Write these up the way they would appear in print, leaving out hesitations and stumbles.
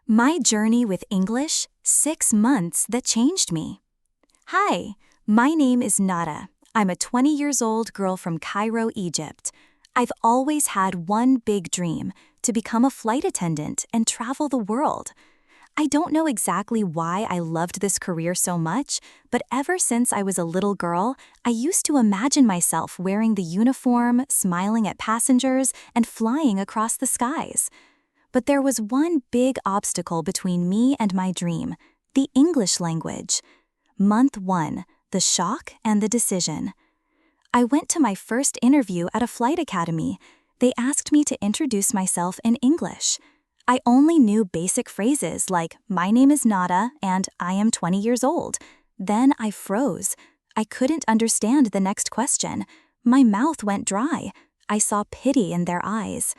My journey with English, 6 months that changed me. Hi, my name is Nada. I'm a 20 years old girl from Cairo, Egypt. I've always had one big dream, to become a flight attendant and travel the world. I don't know exactly why I loved this career so much, but ever since I was a little girl, I used to imagine myself wearing the uniform, smiling at passengers, and flying across the skies. But there was one big obstacle between me and my dream: the English language. Month 1, the shock and the decision. I went to my first interview at a flight academy. They asked me to introduce myself in English. I only knew basic phrases like, "My name is Nada," and "I am 20 years old." Then I froze. I couldn't understand the next question. My mouth went dry. I saw pity in their eyes.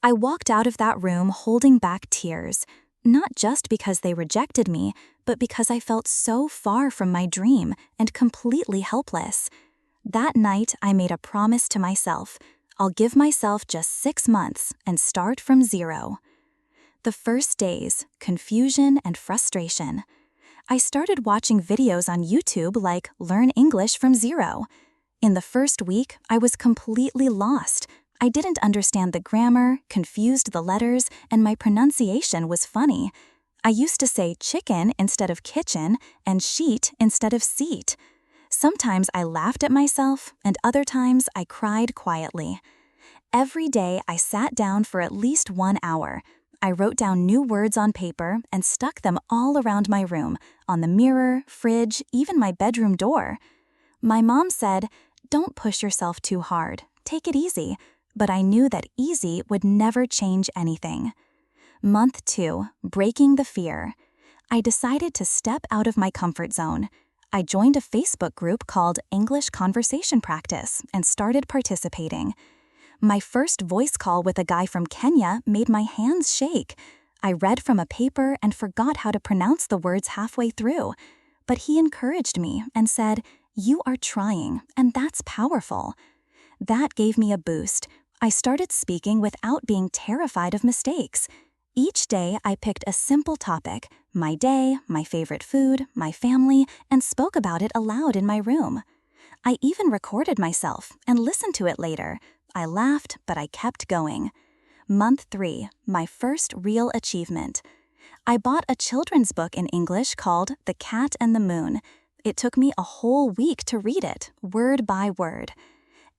I walked out of that room holding back tears, not just because they rejected me, but because I felt so far from my dream and completely helpless. That night, I made a promise to myself. I'll give myself just 6 months and start from zero. The first days, confusion and frustration. I started watching videos on YouTube like Learn English from Zero. In the first week, I was completely lost. I didn't understand the grammar, confused the letters, and my pronunciation was funny. I used to say chicken instead of kitchen and sheet instead of seat. Sometimes I laughed at myself, and other times I cried quietly. Every day I sat down for at least 1 hour. I wrote down new words on paper and stuck them all around my room, on the mirror, fridge, even my bedroom door. My mom said, "Don't push yourself too hard. Take it easy." But I knew that easy would never change anything. Month 2, breaking the fear. I decided to step out of my comfort zone. I joined a Facebook group called English Conversation Practice and started participating. My first voice call with a guy from Kenya made my hands shake. I read from a paper and forgot how to pronounce the words halfway through. But he encouraged me and said, "You are trying, and that's powerful." That gave me a boost. I started speaking without being terrified of mistakes. Each day I picked a simple topic, my day, my favorite food, my family, and spoke about it aloud in my room. I even recorded myself and listened to it later. I laughed, but I kept going. Month 3, my first real achievement. I bought a children's book in English called The Cat and the Moon. It took me a whole week to read it, word by word.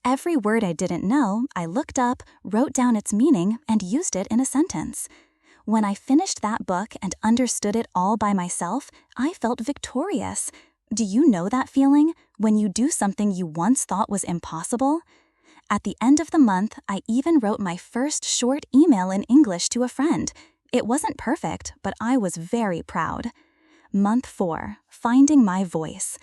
Every word I didn't know, I looked up, wrote down its meaning, and used it in a sentence. When I finished that book and understood it all by myself, I felt victorious. Do you know that feeling, when you do something you once thought was impossible? At the end of the month, I even wrote my first short email in English to a friend. It wasn't perfect, but I was very proud. Month 4, finding my voice.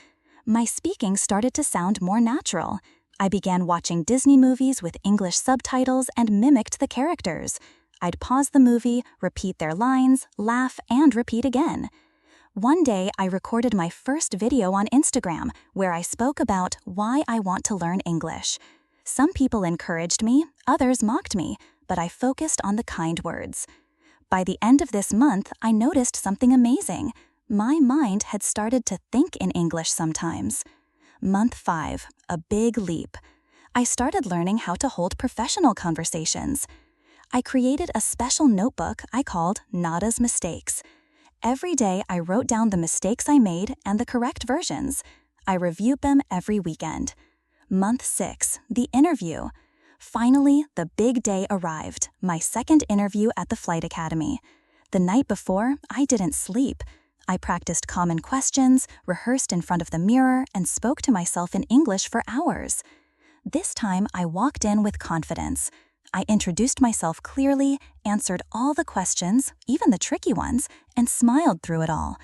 My speaking started to sound more natural. I began watching Disney movies with English subtitles and mimicked the characters. I'd pause the movie, repeat their lines, laugh, and repeat again. One day, I recorded my first video on Instagram where I spoke about why I want to learn English. Some people encouraged me, others mocked me, but I focused on the kind words. By the end of this month, I noticed something amazing. My mind had started to think in English sometimes. Month 5, a big leap. I started learning how to hold professional conversations. I created a special notebook I called Nada's Mistakes. Every day I wrote down the mistakes I made and the correct versions. I reviewed them every weekend. Month 6, the interview. Finally, the big day arrived, my second interview at the flight academy. The night before, I didn't sleep. I practiced common questions, rehearsed in front of the mirror, and spoke to myself in English for hours. This time, I walked in with confidence. I introduced myself clearly, answered all the questions, even the tricky ones, and smiled through it all.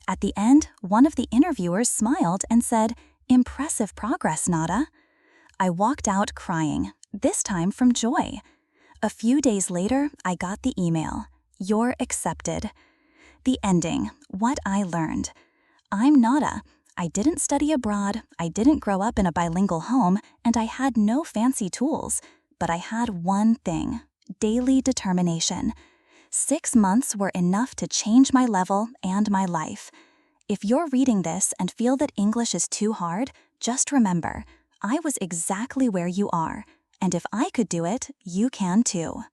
At the end, one of the interviewers smiled and said, "Impressive progress, Nada." I walked out crying, this time from joy. A few days later, I got the email, "You're accepted." The ending, what I learned. I'm Nada. I didn't study abroad, I didn't grow up in a bilingual home, and I had no fancy tools. But I had one thing: daily determination. 6 months were enough to change my level and my life. If you're reading this and feel that English is too hard, just remember, I was exactly where you are, and if I could do it, you can too.